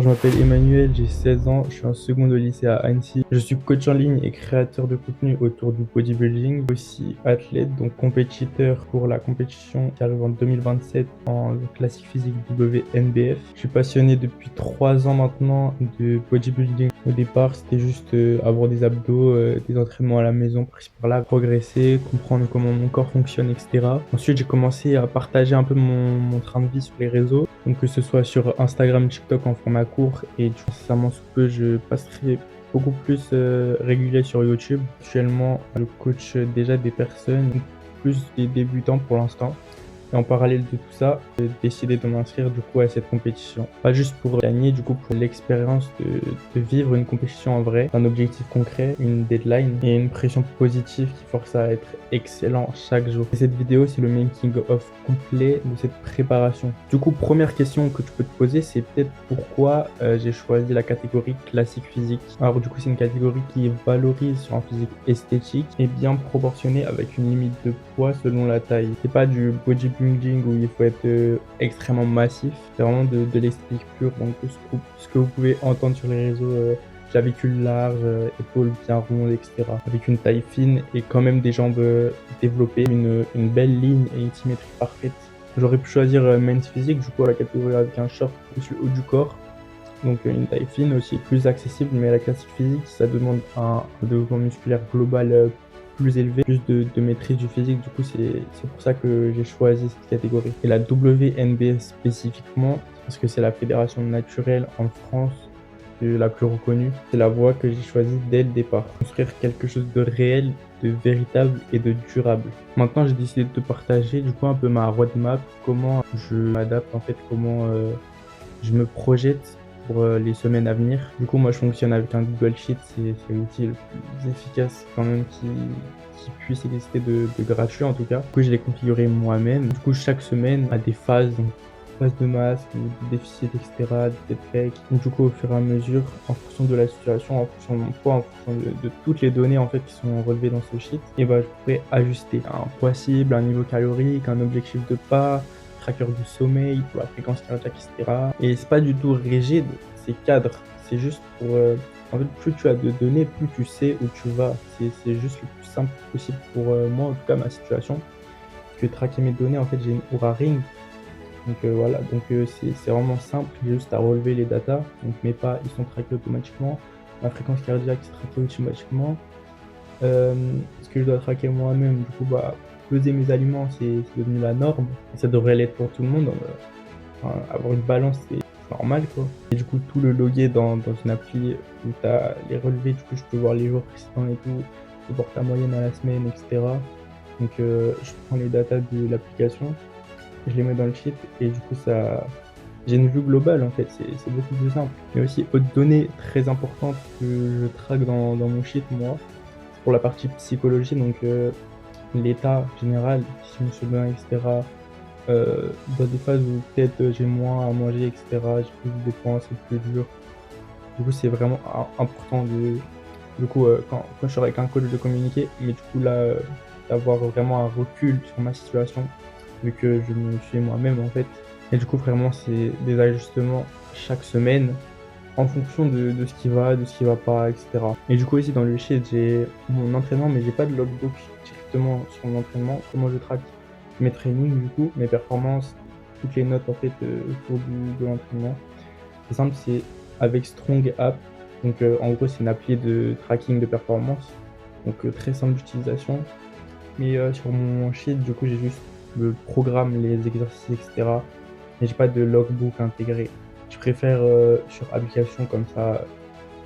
Je m'appelle Emmanuel, j'ai 16 ans, je suis en seconde au lycée à Annecy. Je suis coach en ligne et créateur de contenu autour du bodybuilding, aussi athlète, donc compétiteur pour la compétition qui arrive en 2027 en classique physique WNBF. Je suis passionné depuis 3 ans maintenant de bodybuilding. Au départ, c'était juste avoir des abdos, des entraînements à la maison, par-ci par-là, progresser, comprendre comment mon corps fonctionne, etc. Ensuite, j'ai commencé à partager un peu mon train de vie sur les réseaux. Donc que ce soit sur Instagram, TikTok en format court et du coup, incessamment sous peu, je passerai beaucoup plus régulier sur YouTube. Actuellement, je coach déjà des personnes, plus des débutants pour l'instant. Et en parallèle de tout ça, j'ai décidé de m'inscrire du coup à cette compétition. Pas juste pour gagner, du coup pour l'expérience de vivre une compétition en vrai, un objectif concret, une deadline et une pression positive qui force à être excellent chaque jour. Et cette vidéo, c'est le making of complet de cette préparation. Du coup, première question que tu peux te poser, c'est peut-être pourquoi j'ai choisi la catégorie classique physique. Alors du coup, c'est une catégorie qui valorise sur un physique esthétique et bien proportionné avec une limite de poids selon la taille. C'est pas du bodybuilding où il faut être extrêmement massif, c'est vraiment de l'esthétique pure. Donc ce que vous pouvez entendre sur les réseaux, clavicule large, épaules bien rondes, etc. Avec une taille fine et quand même des jambes développées, une belle ligne et une symétrie parfaite. J'aurais pu choisir men's physique, du coup, à la catégorie avec un short plus le haut du corps. Donc une taille fine aussi, plus accessible, mais la classique physique, ça demande un développement musculaire global plus élevé, plus de maîtrise du physique. Du coup, c'est pour ça que j'ai choisi cette catégorie. Et la WNBS spécifiquement, parce que c'est la fédération naturelle en France la plus reconnue. C'est la voie que j'ai choisie dès le départ. Construire quelque chose de réel, de véritable et de durable. Maintenant, j'ai décidé de te partager du coup un peu ma roadmap, comment je m'adapte en fait, comment je me projette pour les semaines à venir. Du coup, moi, je fonctionne avec un Google Sheet. C'est l'outil le plus efficace quand même qui puisse exister de gratuit en tout cas. Du coup, je l'ai configuré moi-même. Du coup, chaque semaine a des phases, donc phase de masse, de déficit, etc., des pecs. Donc, du coup, au fur et à mesure, en fonction de la situation, en fonction de mon poids, en fonction de toutes les données en fait qui sont relevées dans ce sheet, et ben, je pourrais ajuster un poids cible, un niveau calorique, un objectif de pas, tracker du sommeil, pour la fréquence cardiaque, etc. Et c'est pas du tout rigide, c'est cadre. C'est juste pour. En fait, plus tu as de données, plus tu sais où tu vas. C'est juste le plus simple possible pour moi, en tout cas, ma situation. Parce que traquer mes données, en fait, j'ai une Oura Ring. Donc voilà, donc c'est vraiment simple, j'ai juste à relever les datas. Donc mes pas, ils sont traqués automatiquement. Ma fréquence cardiaque, c'est traqué automatiquement. Ce que je dois traquer moi-même, du coup, bah, peser mes aliments, c'est devenu la norme. Et ça devrait l'être pour tout le monde. Enfin, avoir une balance, c'est normal, quoi. Et du coup, tout le loguer dans une appli où tu as les relevés, du coup, je peux voir les jours précédents et tout, je peux voir ta moyenne à la semaine, etc. Donc, je prends les datas de l'application, je les mets dans le sheet et du coup, ça, j'ai une vue globale en fait, c'est beaucoup plus simple. Mais aussi, autre donnée très importante que je traque dans mon sheet, moi, c'est pour la partie psychologie, donc l'état général, si je me souviens, etc. Dans des phases où peut-être j'ai moins à manger, etc. J'ai plus de dépenses, c'est plus dur. Du coup, c'est vraiment important du coup, quand je serai avec un coach de communiquer, mais du coup là, d'avoir vraiment un recul sur ma situation, vu que je me suis moi-même en fait. Et du coup, vraiment, c'est des ajustements chaque semaine en fonction de ce qui va, de ce qui va pas, etc. Et du coup, ici dans le sheet, j'ai mon entraînement, mais j'ai pas de logbook directement sur mon entraînement. Comment je traque mes trainings, du coup, mes performances, toutes les notes en fait autour de l'entraînement. C'est simple, c'est avec Strong App. Donc en gros, c'est une appli de tracking de performance. Donc très simple d'utilisation. Mais sur mon sheet, du coup, j'ai juste le programme, les exercices, etc. Mais j'ai pas de logbook intégré. Je préfère sur application comme ça.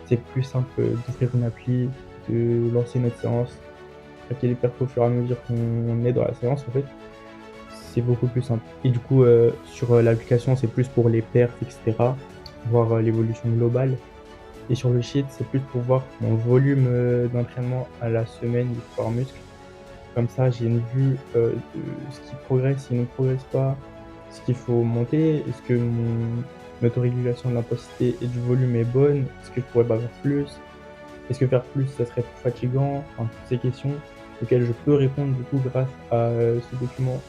C'est plus simple d'ouvrir une appli, de lancer notre séance, traquer les perfs au fur et à mesure qu'on est dans la séance en fait. C'est beaucoup plus simple. Et du coup, sur l'application, c'est plus pour les perfs, etc. Voir l'évolution globale. Et sur le sheet, c'est plus pour voir mon volume d'entraînement à la semaine du sport muscle. Comme ça, j'ai une vue de ce qui progresse, ce qui ne progresse pas, ce qu'il faut monter. Est-ce que mon autorégulation de l'intensité et du volume est bonne? Est-ce que je pourrais pas faire plus? Est-ce que faire plus, ça serait plus fatigant? Enfin, toutes ces questions auxquelles je peux répondre du coup grâce à ce document.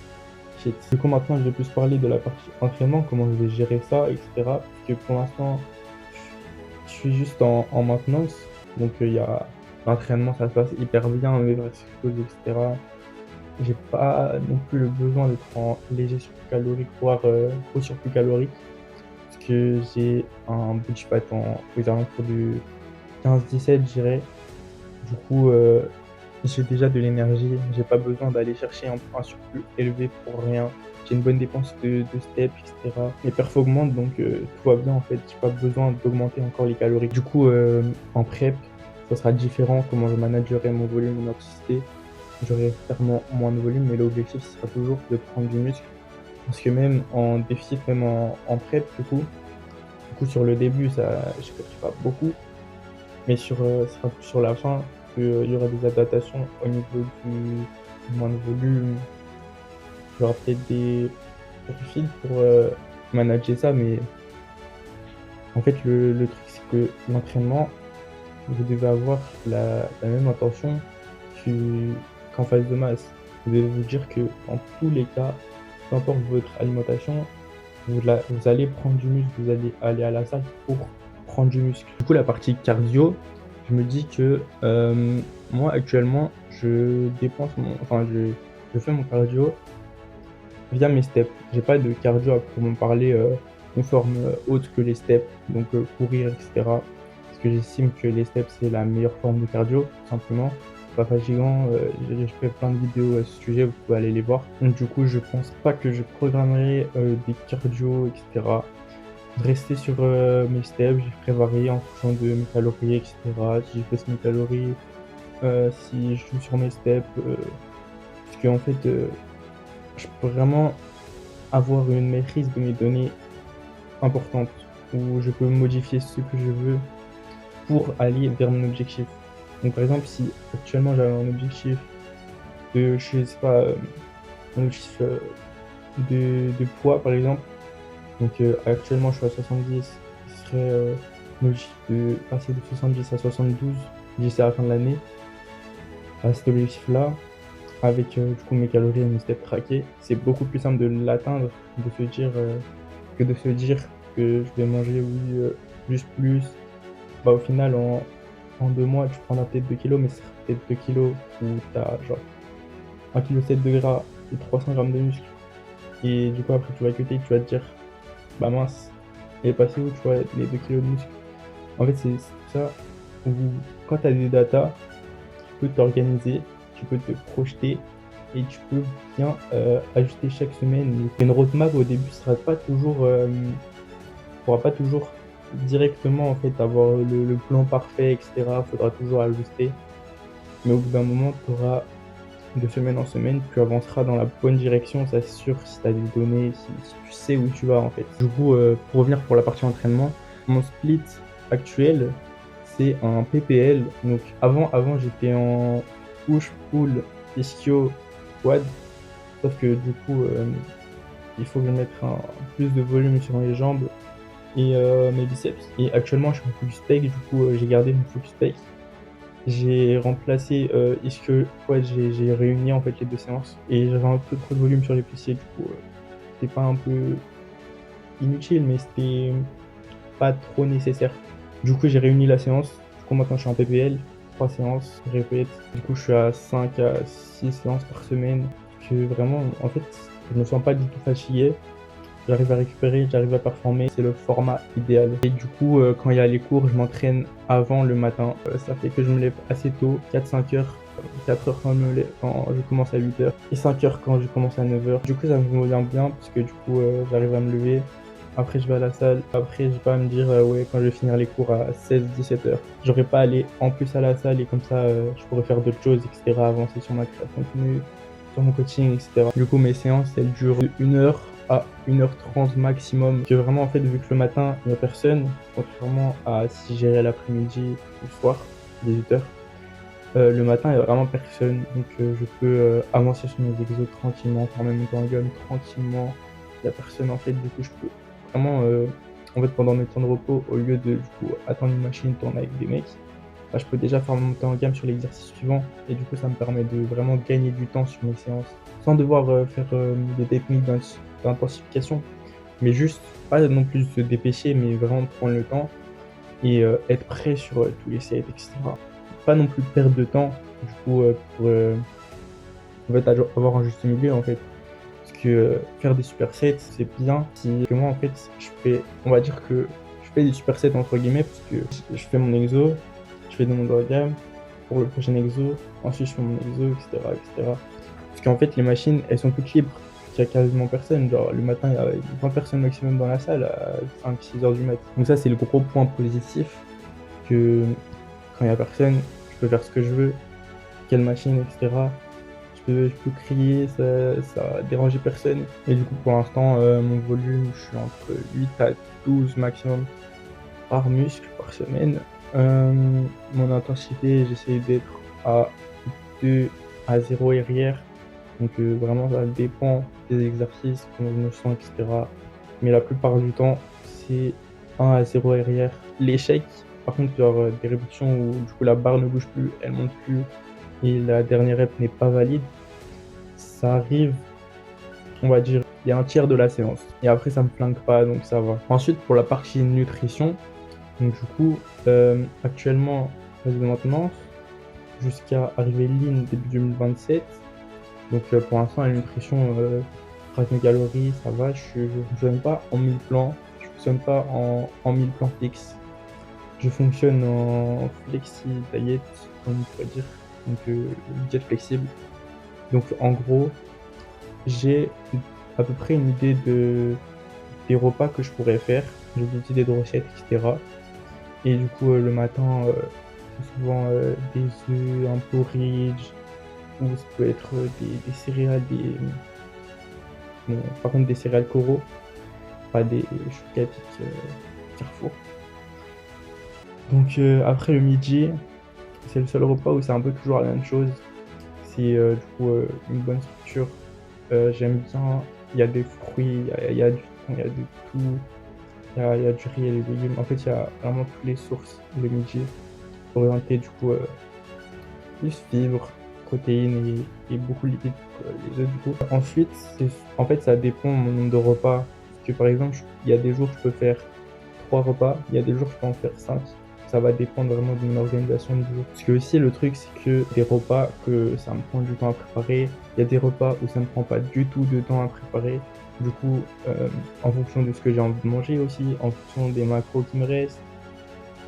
Du coup, maintenant, je vais plus parler de la partie entraînement, comment je vais gérer ça, etc. Parce que pour l'instant, suis juste en maintenance, donc il y a l'entraînement, ça se passe hyper bien, mes exercices et cetera. J'ai pas non plus le besoin d'être en léger surplus calorique, voire, gros surplus calorique, parce que j'ai un body fat aux alentours de 15-17, je dirais. Du coup, j'ai déjà de l'énergie, j'ai pas besoin d'aller chercher un surplus élevé pour rien. J'ai une bonne dépense de steps et cetera. Mes perfs augmentent donc tout va bien en fait, j'ai pas besoin d'augmenter encore les calories. Du coup, en prep, ça sera différent comment je managerai mon volume, mon intensité. J'aurai clairement moins de volume, mais l'objectif ce sera toujours de prendre du muscle. Parce que même en déficit, même en prep du coup sur le début je perdrai pas beaucoup, mais ce sera plus sur la fin qu'il y aura des adaptations au niveau du moins de volume. Il y aura peut-être des refills pour manager ça, mais en fait, le truc, c'est que l'entraînement, vous devez avoir la même intention qu'en phase de masse. Vous devez vous dire que dans tous les cas, peu importe votre alimentation, vous allez prendre du muscle, vous allez aller à la salle pour prendre du muscle. Du coup, la partie cardio, je me dis que moi, actuellement, je fais mon cardio via mes steps. J'ai pas de cardio à proprement parler, une forme autre que les steps, donc courir, et cetera. Parce que j'estime que les steps, c'est la meilleure forme de cardio, tout simplement. Pas fatigant, j'ai fait plein de vidéos à ce sujet, vous pouvez aller les voir. Donc du coup, je pense pas que je programmerai des cardio, et cetera. Rester sur mes steps, je ferai varier en fonction de mes calories, et cetera. Si je baisse mes calories, si je joue sur mes steps, parce qu'en fait, je peux vraiment avoir une maîtrise de mes données importante, où je peux modifier ce que je veux pour aller vers mon objectif. Donc par exemple, si actuellement j'avais un objectif je sais pas, un objectif de poids par exemple, donc actuellement je suis à 70, ce serait un objectif de passer de 70 à 72 d'ici à la fin de l'année. À cet objectif-là, avec du coup mes calories et mes steps traqués, c'est beaucoup plus simple de l'atteindre, de se dire que de se dire que je vais manger, oui, juste plus. Bah, au final, en 2 mois, tu prendras peut-être 2 kilos, mais ce sera peut-être 2 kilos où tu as genre 1,7 kg de gras et 300 grammes de muscle. Et du coup, après, tu vas cutter, tu vas te dire, bah mince, il est passé où, tu vois, les 2 kilos de muscle. En fait, c'est ça où quand tu as des datas, tu peux t'organiser, tu peux te projeter et tu peux bien ajuster chaque semaine. Une roadmap au début sera pas toujours, pourra pas toujours directement en fait avoir le plan parfait, et cetera. Faudra toujours ajuster. Mais au bout d'un moment, tu auras de semaine en semaine, tu avanceras dans la bonne direction, ça c'est sûr, si tu as des données, si tu sais où tu vas en fait. Du coup, pour revenir pour la partie entraînement, mon split actuel, c'est un PPL. Donc avant j'étais en push, pull, ischio, quad. Sauf que du coup, il faut que je mette plus de volume sur mes jambes et mes biceps. Et actuellement, je suis en focus pec, du coup, j'ai gardé mon focus pec. J'ai remplacé ischio, quad, j'ai réuni en fait les deux séances et j'avais un peu trop de volume sur les fessiers, du coup, c'était pas un peu inutile, mais c'était pas trop nécessaire. Du coup, j'ai réuni la séance. Du coup, maintenant, je suis en PPL, 3 séances, je répète. Du coup, je suis à 5 à 6 séances par semaine. Que vraiment, en fait, je me sens pas du tout fatigué. J'arrive à récupérer, j'arrive à performer. C'est le format idéal. Et du coup, quand il y a les cours, je m'entraîne avant le matin. Ça fait que je me lève assez tôt, 4-5 heures. 4 heures quand je commence à 8 heures et 5 heures quand je commence à 9 heures. Du coup, ça me convient bien parce que du coup, j'arrive à me lever. Après, je vais à la salle. Après, je vais pas me dire, ouais, quand je vais finir les cours à 16-17 heures. J'aurais pas à aller en plus à la salle et comme ça, je pourrais faire d'autres choses, etc. Avancer sur ma création de contenu, sur mon coaching, etc. Du coup, mes séances, elles durent de 1 heure à 1 h 30 maximum. Que vraiment, en fait, vu que le matin, il n'y a personne, contrairement à si j'irais l'après-midi ou le soir, 18 heures. Le matin, il n'y a vraiment personne, donc je peux avancer sur mes exos tranquillement, faire mes montées en gamme tranquillement. Il n'y a personne en fait, du coup je peux vraiment, en fait pendant mes temps de repos, au lieu de du coup attendre une machine tourner avec des mecs, bah, je peux déjà faire mon montée en gamme sur l'exercice suivant et du coup ça me permet de vraiment gagner du temps sur mes séances, sans devoir faire des techniques d'intensification, mais juste pas non plus se dépêcher, mais vraiment prendre le temps et être prêt sur tous les sets, etc. Pas non plus perdre de temps, du coup, pour en fait, avoir un juste milieu en fait. Parce que faire des supersets, c'est bien. Si que moi, en fait, on va dire que je fais des supersets entre guillemets, parce que je fais mon exo, je fais de mon gamme pour le prochain exo, ensuite je fais mon exo, etc., etc. Parce qu'en fait, les machines, elles sont toutes libres. Il y a quasiment personne. Genre, le matin, il y a 20 personnes maximum dans la salle à 5-6 heures du mat. Donc ça, c'est le gros point positif, que quand il y a personne, je peux faire ce que je veux, quelle machine, etc. Je peux crier, ça dérangeait personne. Et du coup, pour l'instant, mon volume, je suis entre 8 à 12 maximum par muscle par semaine. Mon intensité, j'essaie d'être à 2 à 0 arrière. Donc vraiment, ça dépend des exercices, comment je me sens, etc. Mais la plupart du temps, c'est 1 à 0 arrière. L'échec, par contre, genre des répétitions où du coup la barre ne bouge plus, elle monte plus et la dernière rep n'est pas valide, ça arrive, on va dire, il y a un tiers de la séance. Et après, ça me flingue pas, donc ça va. Ensuite, pour la partie nutrition, donc du coup, actuellement, phase de maintenance, jusqu'à arriver lean début 2027. Donc pour l'instant, la nutrition, traque mes calories, ça va. Je ne fonctionne pas en 1000 plans, je fonctionne pas en 1000 plans fixes. Je fonctionne en flexi diet, comme on pourrait dire, donc diète flexible. Donc en gros, j'ai à peu près une idée des repas que je pourrais faire. J'ai des idées de recettes, etc. Et du coup, le matin, c'est souvent des œufs, un porridge, ou ça peut être des céréales, bon, par contre des céréales Coro, pas des chocolatiques Carrefour. Donc après le midi, c'est le seul repas où c'est un peu toujours la même chose. C'est du coup une bonne structure. J'aime bien, il y a des fruits, il y a du thon, il y a de tout. Il y a du riz et des légumes. En fait, il y a vraiment toutes les sources le midi, orienté du coup plus fibres, protéines et beaucoup de lipides pour les œufs du coup. Ensuite, en fait, ça dépend de mon nombre de repas. Parce que par exemple, il y a des jours je peux faire 3 repas, il y a des jours je peux en faire 5. Ça va dépendre vraiment de mon organisation du jour. Parce que aussi le truc c'est que des repas que ça me prend du temps à préparer, il y a des repas où ça me prend pas du tout de temps à préparer. Du coup, en fonction de ce que j'ai envie de manger aussi, en fonction des macros qui me restent,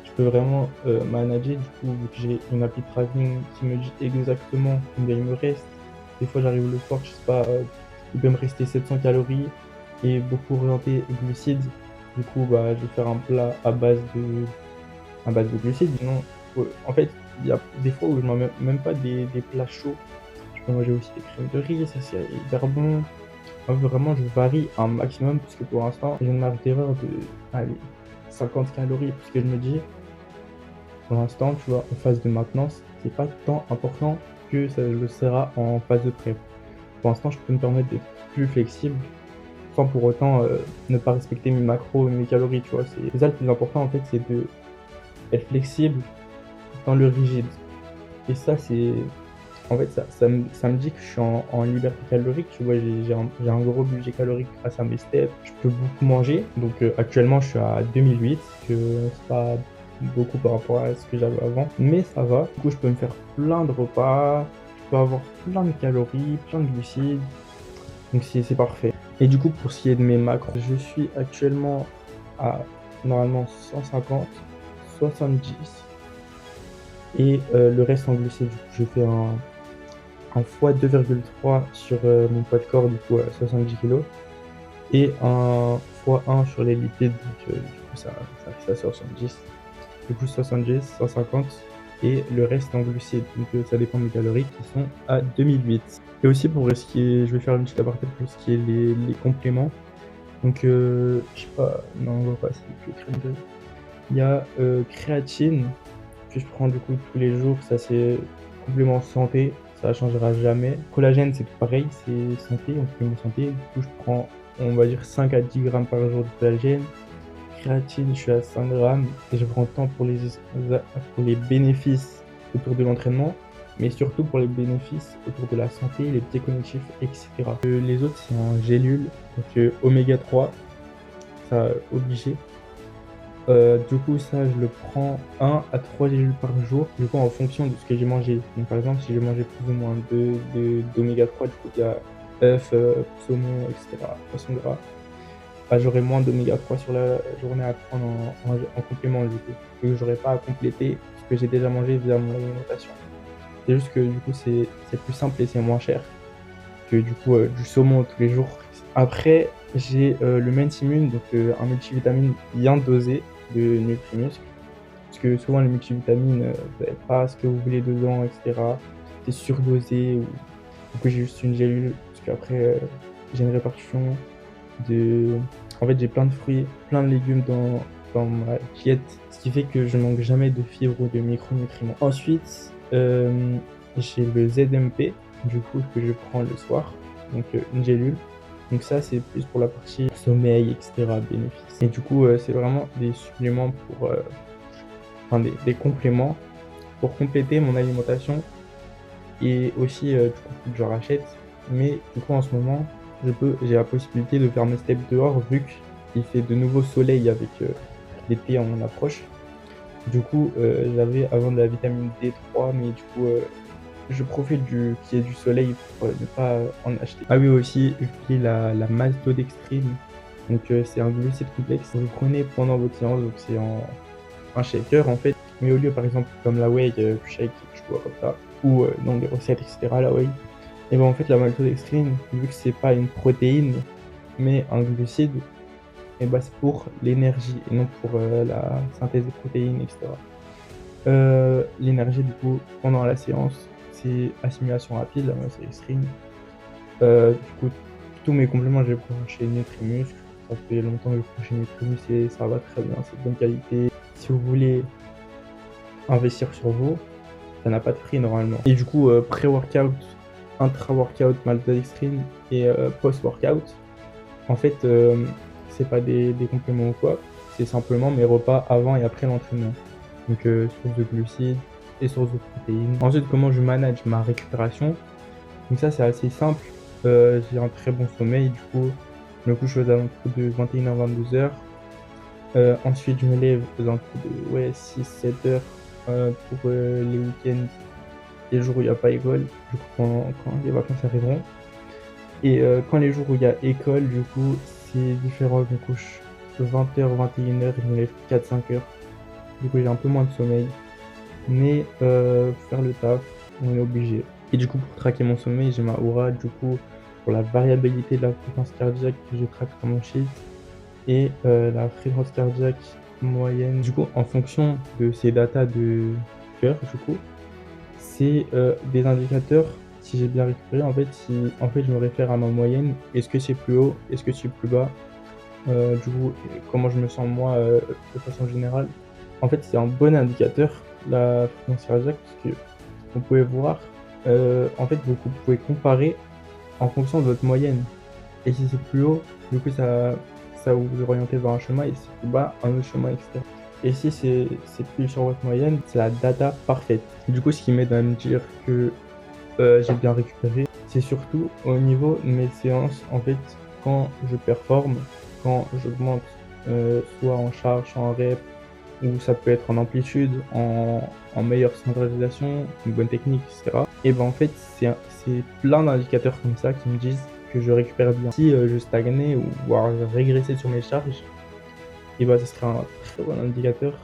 je peux vraiment manager. Du coup, vu que j'ai une appli tracking qui me dit exactement combien il me reste. Des fois, j'arrive le soir, je sais pas, il peut me rester 700 calories et beaucoup orienté glucides. Du coup, bah, je vais faire un plat à base de glucides. Sinon, en fait, il y a des fois où je ne mange même pas des plats chauds. Je peux manger aussi des crèmes de riz, ça c'est hyper bon. Vraiment, je varie un maximum parce que pour l'instant, j'ai une marge d'erreur de allez, 50 calories parce que je me dis, pour l'instant, tu vois, en phase de maintenance, c'est pas tant important que ça le sera en phase de prep. Pour l'instant, je peux me permettre d'être plus flexible sans pour autant ne pas respecter mes macros et mes calories, tu vois. C'est ça le plus important en fait, c'est de être flexible dans le rigide. Et ça, c'est. En fait, ça me dit que je suis en liberté calorique. Tu vois, j'ai un gros budget calorique grâce à mes steps. Je peux beaucoup manger. Donc, actuellement, je suis à 2008, que c'est pas beaucoup par rapport à ce que j'avais avant. Mais ça va. Du coup, je peux me faire plein de repas. Je peux avoir plein de calories, plein de glucides. Donc, c'est parfait. Et du coup, pour ce qui est de mes macros, je suis actuellement à normalement 150, 70. Et le reste en glucides, du coup, je fais un fois 2,3 sur mon poids de corps, du coup, à 70 kg. Et un fois 1 sur les lipides, donc du coup, ça reste à 70. Du coup, 70, 150. Et le reste en glucides, donc ça dépend des calories qui sont à 2008. Et aussi pour ce qui est, je vais faire une petite aparté pour ce qui est les compléments. Donc, je sais pas, non, on va passer avec les crèmes de. Il y a créatine que je prends du coup tous les jours, ça c'est complément santé, ça changera jamais. Collagène c'est tout pareil, c'est santé, en complément santé. Du coup je prends, on va dire 5 à 10 grammes par jour de collagène. Créatine, je suis à 5 grammes et je prends tant pour les bénéfices autour de l'entraînement, mais surtout pour les bénéfices autour de la santé, les biais cognitifs, etc. Les autres c'est en gélule, donc oméga 3, ça obligé. Du coup, ça, je le prends 1 à 3 gélules par jour, du coup, en fonction de ce que j'ai mangé. Donc, par exemple, si j'ai mangé plus ou moins d'oméga 3, du coup, il y a œufs, saumon, etc., poisson gras, bah, j'aurai moins d'oméga 3 sur la journée à prendre en complément, du coup. Et j'aurai pas à compléter ce que j'ai déjà mangé via mon alimentation. C'est juste que, du coup, c'est plus simple et c'est moins cher que, du coup, du saumon tous les jours. Après, j'ai le Mentimmune, donc un multivitamine bien dosé de Nutrimuscle. Parce que souvent, les multivitamines, vous n'avez pas ce que vous voulez dedans, etc. C'est surdosé. Du coup, j'ai juste une gélule. Parce qu'après, j'ai une répartition de. En fait, j'ai plein de fruits, plein de légumes dans ma diète. Ce qui fait que je manque jamais de fibres ou de micronutriments. Ensuite, j'ai le ZMP, du coup, que je prends le soir. Donc, une gélule. Donc ça, c'est plus pour la partie sommeil, etc., bénéfices. Et du coup, c'est vraiment des suppléments enfin des compléments pour compléter mon alimentation et aussi, du coup, faut que je rachète. Mais du coup, en ce moment, j'ai la possibilité de faire mes steps dehors vu qu'il fait de nouveau soleil avec l'été en approche. Du coup, j'avais avant de la vitamine D3, mais du coup, je profite qu'il y ait du soleil pour ne pas en acheter. Ah oui, aussi, j'ai la maltodextrine. Donc, c'est un glucide complexe. Vous le prenez pendant votre séance, donc c'est un shaker en fait. Mais au lieu, par exemple, comme la whey, shake, je bois comme ça, ou dans des recettes, etc., la whey, et ben en fait, la maltodextrine, vu que c'est pas une protéine, mais un glucide, et ben c'est pour l'énergie et non pour la synthèse des protéines, etc. L'énergie, du coup, pendant la séance, c'est assimilation rapide, la maltodextrine. Du coup, tous mes compléments, je les prends chez Nutrimuscle. Ça fait longtemps que je prends chez Nutrimuscle et ça va très bien, c'est de bonne qualité. Si vous voulez investir sur vous, ça n'a pas de prix normalement. Et du coup, pré-workout, intra-workout, maltodextrine et post-workout, en fait, c'est pas des compléments ou quoi, c'est simplement mes repas avant et après l'entraînement. Donc, source de glucides et source de protéines. Ensuite, comment je manage ma récupération. Donc ça, c'est assez simple. J'ai un très bon sommeil, du coup, je me couche aux alentours de 21h-22h. Ensuite, je me lève aux alentours de 6-7h pour les week-ends, les jours où il n'y a pas école, du coup, quand les vacances arriveront. Et quand les jours où il y a école, du coup, c'est différent. Je me couche 20h, 21h, je me lève 4-5h. Du coup, j'ai un peu moins de sommeil. Mais faire le taf, on est obligé. Et du coup, pour traquer mon sommeil, j'ai ma Oura, du coup, pour la variabilité de la fréquence cardiaque, je traque sur mon sheet. Et la fréquence cardiaque moyenne, du coup, en fonction de ces datas de cœur, du coup, c'est des indicateurs. Si j'ai bien récupéré, en fait, je me réfère à ma moyenne. Est-ce que c'est plus haut? Est-ce que c'est plus bas? Du coup, comment je me sens moi de façon générale? En fait, c'est un bon indicateur, la fréquence cardiaque, parce que vous pouvez voir, en fait, vous pouvez comparer en fonction de votre moyenne. Et si c'est plus haut, du coup, ça vous orientez vers un chemin, et si c'est plus bas, un autre chemin, etc. Et si c'est plus sur votre moyenne, c'est la data parfaite. Du coup, ce qui m'aide à me dire que j'ai bien récupéré, c'est surtout au niveau de mes séances, en fait, quand je performe, quand j'augmente, soit en charge, soit en rep, ou ça peut être en amplitude, en meilleure centralisation, une bonne technique, etc. Et ben en fait, c'est plein d'indicateurs comme ça qui me disent que je récupère bien. Si je stagnais ou voire je régressais sur mes charges, et ben ce serait un très bon indicateur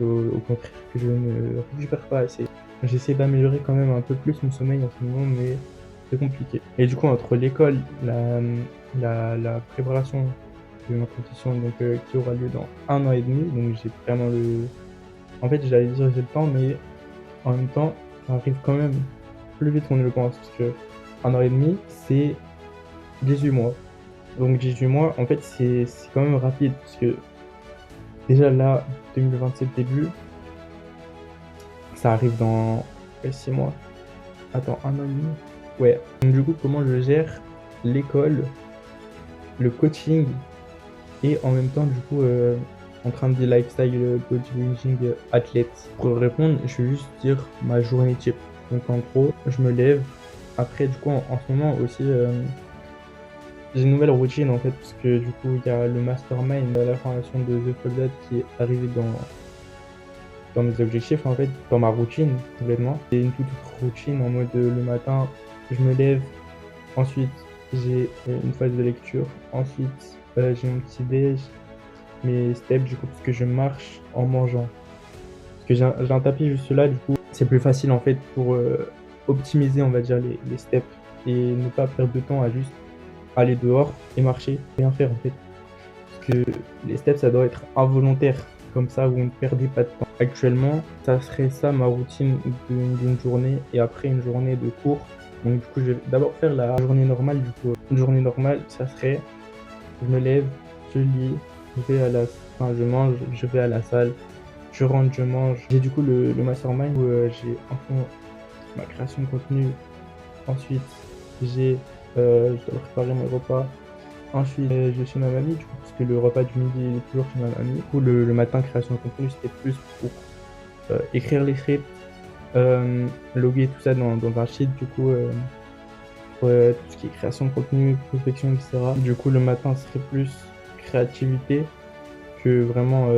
au contraire que je ne récupère pas assez. J'essaie d'améliorer quand même un peu plus mon sommeil en ce moment, mais c'est compliqué. Et du coup, entre l'école, la préparation de ma compétition donc, qui aura lieu dans 1 an et demi, donc j'ai vraiment le. En fait, j'allais dire j'ai le temps, mais en même temps, ça arrive quand même plus vite qu'on ne le pense, parce que 1 an et demi, c'est 18 mois. Donc 18 mois, en fait, c'est quand même rapide, parce que déjà là, 2027 début, ça arrive dans 6 mois. Attends, 1 an et demi? Ouais. Donc du coup, comment je gère l'école, le coaching et en même temps, du coup, en train de dire lifestyle bodybuilding athlète. Pour répondre, je vais juste dire ma journée type. Donc en gros, je me lève. Après, du coup, en ce moment aussi, j'ai une nouvelle routine en fait, parce que du coup, il y a le mastermind, la formation de The Soldat qui est arrivé dans mes objectifs en fait, dans ma routine complètement. C'est une toute autre routine en mode le matin, je me lève, ensuite j'ai une phase de lecture, ensuite j'ai mon petit déj, mes steps du coup, parce que je marche en mangeant. Parce que j'ai un tapis juste là, du coup, c'est plus facile en fait pour optimiser, on va dire, les steps et ne pas perdre de temps à juste aller dehors et marcher, rien faire en fait. Parce que les steps, ça doit être involontaire, comme ça vous ne perdez pas de temps. Actuellement, ça serait ça ma routine d'une journée et après une journée de cours. Donc du coup, je vais d'abord faire la journée normale. Du coup, une journée normale, ça serait, je me lève, je lis, enfin, je mange, je vais à la salle, je rentre, je mange. J'ai du coup le mastermind où j'ai un peu ma création de contenu. Ensuite, je dois préparer mes repas. Ensuite, je vais chez ma mamie, du coup, parce que le repas du midi il est toujours chez ma mamie. Du coup, le matin, création de contenu, c'était plus pour écrire les scripts, loguer tout ça dans un sheet, du coup, pour tout ce qui est création de contenu, prospection, etc. Du coup, le matin serait plus créativité que vraiment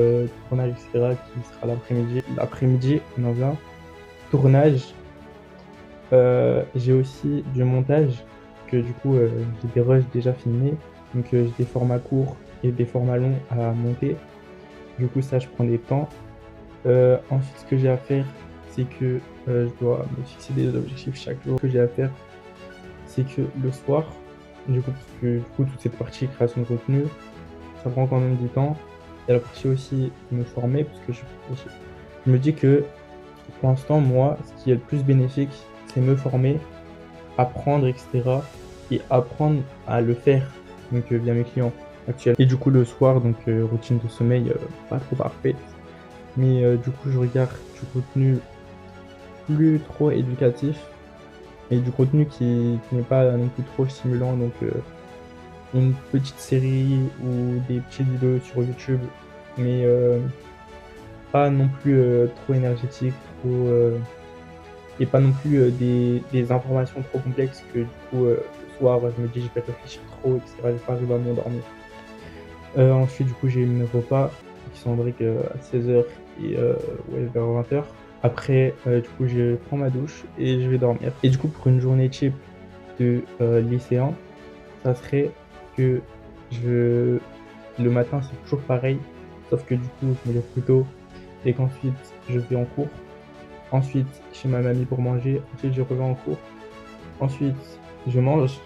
tournage, etc., qui sera l'après-midi. L'après-midi, on en vient. Tournage, j'ai aussi du montage, que du coup, j'ai des rushs déjà filmés. Donc, j'ai des formats courts et des formats longs à monter. Du coup, ça, je prends des temps. Ensuite, ce que j'ai à faire, c'est que je dois me fixer des objectifs chaque jour. Ce que j'ai à faire, c'est que le soir, du coup, parce que du coup, toute cette partie création de contenu, ça prend quand même du temps. Et la partie aussi me former, parce que je me dis que pour l'instant, moi, ce qui est le plus bénéfique, c'est me former, apprendre, etc. Et apprendre à le faire, donc via mes clients actuels. Et du coup, le soir, donc routine de sommeil pas trop parfaite. Mais du coup, je regarde du contenu plus trop éducatif et du contenu qui n'est pas non plus trop stimulant. Donc, une petite série ou des petites vidéos sur YouTube, mais pas non plus trop énergétique, et pas non plus des informations trop complexes que du coup, le soir, je me dis, je vais réfléchir trop, etc. Je vais pas arriver à m'endormir. Ensuite, du coup, j'ai mes repas qui sont briques à 16h et ouais, vers 20h. Après, du coup, je prends ma douche et je vais dormir. Et du coup, pour une journée type de lycéen, ça serait que je le matin, c'est toujours pareil, sauf que du coup, je me lève plus tôt et qu'ensuite, je vais en cours. Ensuite, chez ma mamie pour manger. Ensuite, je reviens en cours. Ensuite, je mange.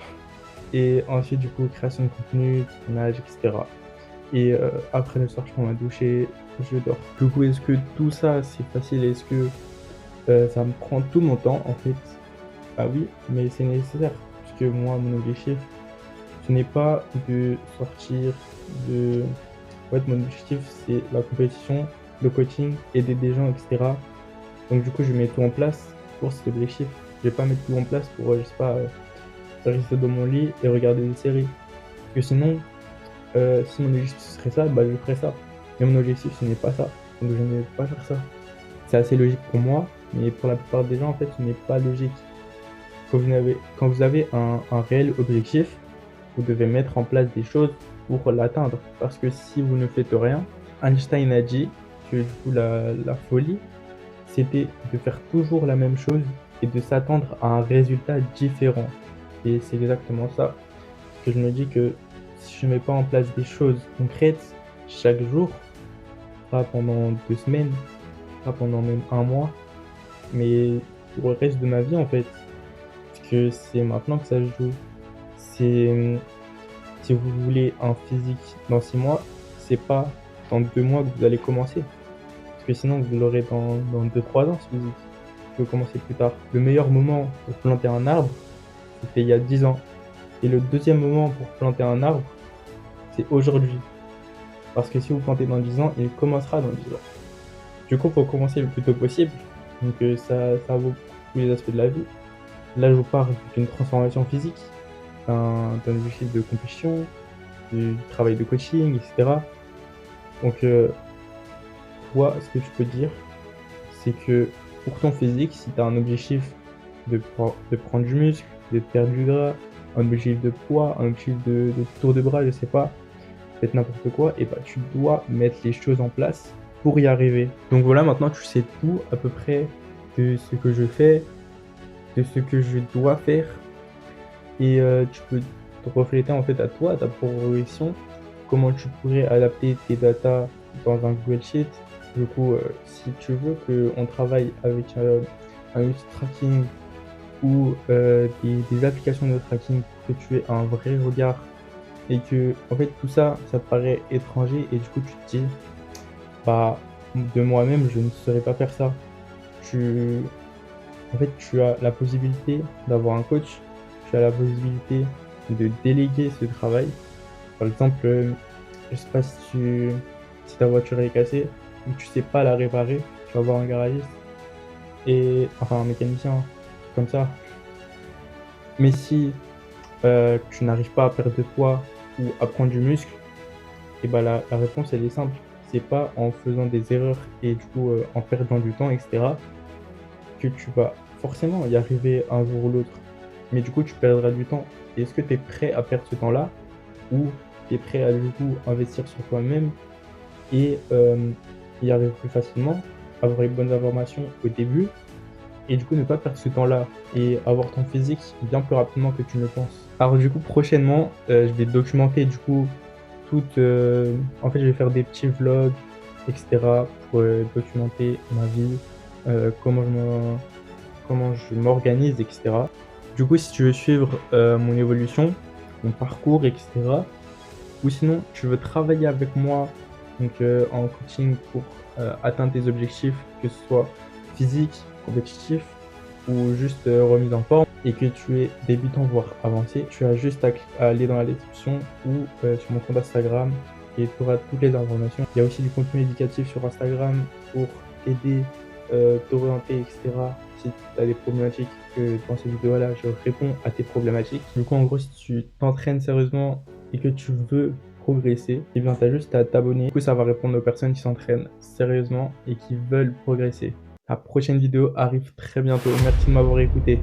Et ensuite, du coup, création de contenu, tournage, etc. Et après le soir, je prends ma douche et je dors. Du coup, est-ce que tout ça, c'est facile? Est-ce que ça me prend tout mon temps? En fait, bah oui, mais c'est nécessaire. Parce que moi, mon objectif, ce n'est pas de sortir de... En fait, mon objectif, c'est la compétition, le coaching, aider des gens, etc. Donc du coup, je mets tout en place pour cet objectif. Je vais pas mettre tout en place pour, je sais pas, rester dans mon lit et regarder des séries. Parce que sinon, si mon objectif ce serait ça, bah je ferais ça. Mais mon objectif ce n'est pas ça, donc je ne vais pas faire ça. C'est assez logique pour moi, mais pour la plupart des gens en fait ce n'est pas logique. Quand vous avez un réel objectif, vous devez mettre en place des choses pour l'atteindre. Parce que si vous ne faites rien, Einstein a dit que du coup la folie, c'était de faire toujours la même chose et de s'attendre à un résultat différent. Et c'est exactement ça. Parce que je me dis que si je ne mets pas en place des choses concrètes chaque jour, pas pendant 2 semaines, pas pendant même un mois, mais pour le reste de ma vie en fait, parce que c'est maintenant que ça se joue. C'est si vous voulez un physique dans 6 mois, c'est pas dans 2 mois que vous allez commencer. Parce que sinon vous l'aurez dans 2-3 ans ce physique. Si vous commencez plus tard. Le meilleur moment pour planter un arbre, c'était il y a 10 ans. Et le deuxième moment pour planter un arbre, c'est aujourd'hui. Parce que si vous plantez dans 10 ans, il commencera dans 10 ans. Du coup, il faut commencer le plus tôt possible. Donc ça vaut pour tous les aspects de la vie. Là, je vous parle d'une transformation physique, d'un objectif de compétition, du travail de coaching, etc. Donc, toi, ce que tu peux dire, c'est que pour ton physique, si tu as un objectif de prendre du muscle, de perdre du gras, un objectif de poids, un objectif de tour de bras, je sais pas, peut-être n'importe quoi, et bah tu dois mettre les choses en place pour y arriver. Donc voilà, maintenant tu sais tout à peu près de ce que je fais, de ce que je dois faire, et tu peux te refléter en fait à toi, à ta progression, comment tu pourrais adapter tes datas dans un Google Sheet. Du coup, si tu veux qu'on travaille avec un outil de tracking ou des applications de tracking pour que tu aies un vrai regard et que en fait tout ça, ça te paraît étranger et du coup tu te dis: «Bah, de moi-même, je ne saurais pas faire ça». Tu En fait, tu as la possibilité d'avoir un coach, tu as la possibilité de déléguer ce travail. Par exemple, je sais pas si ta voiture est cassée ou tu sais pas la réparer, tu vas voir un garagiste et enfin un mécanicien, un truc comme ça. Mais si, tu n'arrives pas à perdre de poids ou à prendre du muscle, et bah, la réponse elle est simple. C'est pas en faisant des erreurs et du coup, en perdant du temps et cetera, que tu vas forcément y arriver un jour ou l'autre. Mais du coup, tu perdras du temps. Et est-ce que tu es prêt à perdre ce temps-là ou tu es prêt à du coup investir sur toi-même et y arriver plus facilement, avoir les bonnes informations au début et du coup ne pas perdre ce temps-là et avoir ton physique bien plus rapidement que tu ne le penses. Alors du coup prochainement, je vais documenter du coup toute, en fait je vais faire des petits vlogs et cetera pour, documenter ma vie, comment je m'organise et cetera. Du coup si tu veux suivre, mon évolution, mon parcours et cetera, ou sinon tu veux travailler avec moi donc en coaching pour, atteindre tes objectifs, que ce soit physique, compétitif ou juste, remise en forme et que tu es débutant voire avancé, tu as juste à aller dans la description ou, sur mon compte Instagram et tu auras toutes les informations. Il y a aussi du contenu éducatif sur Instagram pour t'aider, t'orienter et cetera. Si tu as des problématiques, dans ces vidéos-là, je réponds à tes problématiques. Du coup, en gros, si tu t'entraînes sérieusement et que tu veux progresser, et bien, tu as juste à t'abonner. Du coup, ça va répondre aux personnes qui s'entraînent sérieusement et qui veulent progresser. La prochaine vidéo arrive très bientôt. Merci de m'avoir écouté.